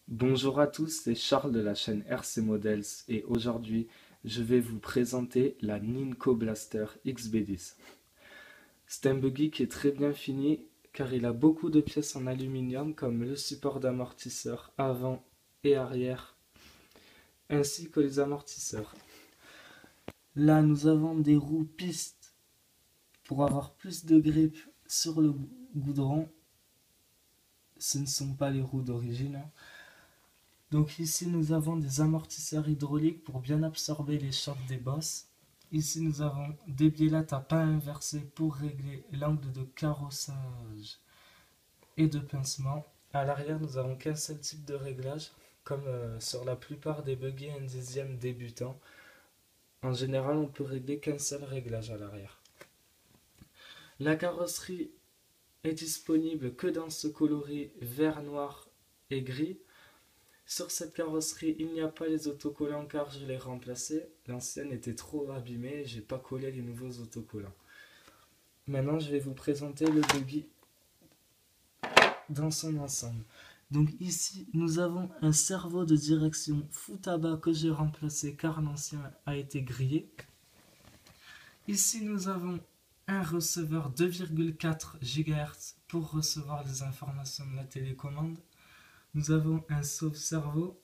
Bonjour à tous, c'est Charles de la chaîne RC Models et aujourd'hui je vais vous présenter la Ninco Blaster XB10. C'est un buggy qui est très bien fini car il a beaucoup de pièces en aluminium comme le support d'amortisseur avant et arrière ainsi que les amortisseurs. Là nous avons des roues pistes pour avoir plus de grip sur le goudron. Ce ne sont pas les roues d'origine, hein. Donc ici nous avons des amortisseurs hydrauliques pour bien absorber les chocs des bosses. Ici nous avons des biellettes à pas inversées pour régler l'angle de carrossage et de pincement. À l'arrière nous avons qu'un seul type de réglage, comme sur la plupart des buggy 1/10 débutants. En général on peut régler qu'un seul réglage à l'arrière. La carrosserie est disponible que dans ce coloris vert, noir et gris. Sur cette carrosserie, il n'y a pas les autocollants car je l'ai remplacé. L'ancienne était trop abîmée et j'ai pas collé les nouveaux autocollants. Maintenant, je vais vous présenter le buggy dans son ensemble. Donc ici, nous avons un servot de direction Futaba que j'ai remplacé car l'ancien a été grillé. Ici, nous avons un receveur 2,4 GHz pour recevoir les informations de la télécommande. Nous avons un sauve-cerveau.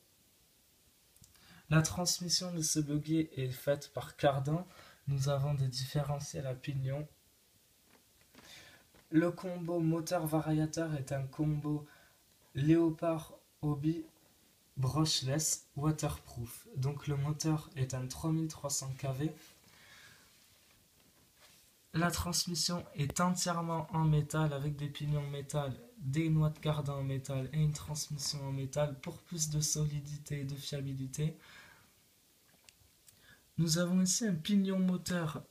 La transmission de ce buggy est faite par Cardan. Nous avons des différentiels à pignon. Le combo moteur-variateur est un combo Léopard Hobby brushless waterproof. Donc le moteur est un 3300 kV. La transmission est entièrement en métal avec des pignons métal, des noix de cardan en métal et une transmission en métal pour plus de solidité et de fiabilité. Nous avons ici un pignon moteur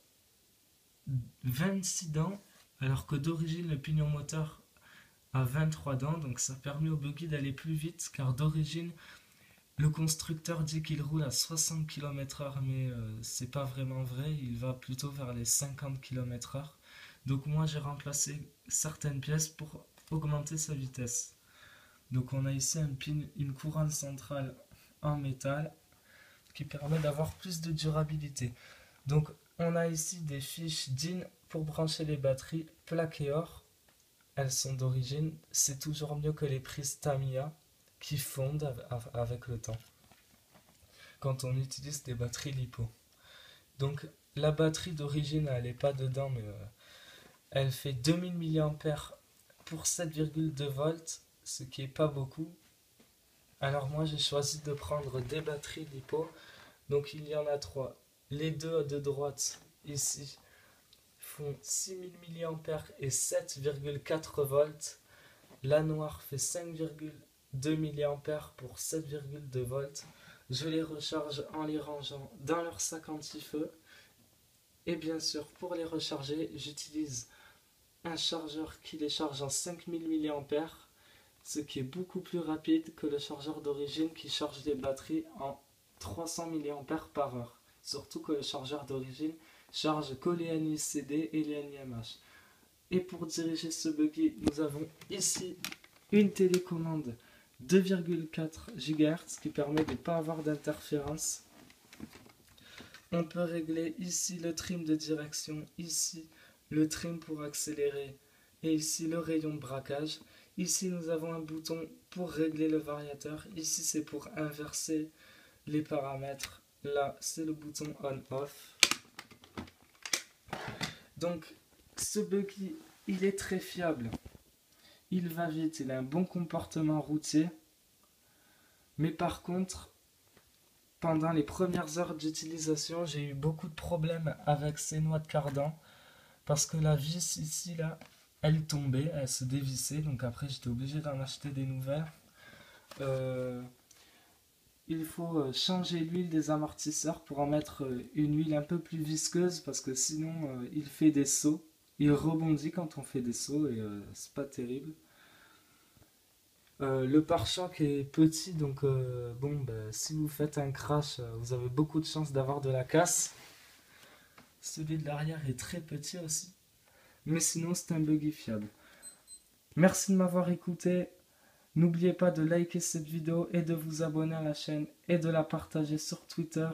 26 dents, alors que d'origine le pignon moteur a 23 dents, donc ça permet au buggy d'aller plus vite, car d'origine le constructeur dit qu'il roule à 60 km/h, mais c'est pas vraiment vrai, il va plutôt vers les 50 km/h. Donc moi j'ai remplacé certaines pièces pour augmenter sa vitesse. Donc on a ici une couronne centrale en métal qui permet d'avoir plus de durabilité. Donc on a ici des fiches DIN pour brancher les batteries plaquées or. Elles sont d'origine, c'est toujours mieux que les prises Tamiya qui fondent avec le temps quand on utilise des batteries LiPo. Donc la batterie d'origine elle n'est pas dedans, mais elle fait 2000 mAh pour 7,2 volts, ce qui est pas beaucoup. Alors moi j'ai choisi de prendre des batteries LiPo. Donc il y en a trois. Les deux de droite ici font 6000 mAh et 7,4 volts. La noire fait 5,2 mAh pour 7,2 volts. Je les recharge en les rangeant dans leur sac anti-feu. Et bien sûr, pour les recharger, j'utilise un chargeur qui les charge en 5000 mAh, ce qui est beaucoup plus rapide que le chargeur d'origine qui charge les batteries en 300 mAh par heure. Surtout que le chargeur d'origine charge que les NICD et les NIMH. Et pour diriger ce buggy, nous avons ici une télécommande 2,4 GHz qui permet de ne pas avoir d'interférence. On peut régler ici le trim de direction, ici le trim pour accélérer et ici le rayon de braquage. Ici nous avons un bouton pour régler le variateur, ici c'est pour inverser les paramètres, là c'est le bouton on-off. Donc ce buggy il est très fiable, il va vite, il a un bon comportement routier, mais par contre pendant les premières heures d'utilisation j'ai eu beaucoup de problèmes avec ces noix de cardan parce que la vis ici là elle tombait, elle se dévissait, donc après j'étais obligé d'en acheter des nouvelles. Il faut changer l'huile des amortisseurs pour en mettre une huile un peu plus visqueuse parce que sinon il fait des sauts. Il rebondit quand on fait des sauts et c'est pas terrible. Le pare-choc est petit donc bon, si vous faites un crash, vous avez beaucoup de chances d'avoir de la casse. Celui de l'arrière est très petit aussi. Mais sinon c'est un buggy fiable. Merci de m'avoir écouté. N'oubliez pas de liker cette vidéo et de vous abonner à la chaîne et de la partager sur Twitter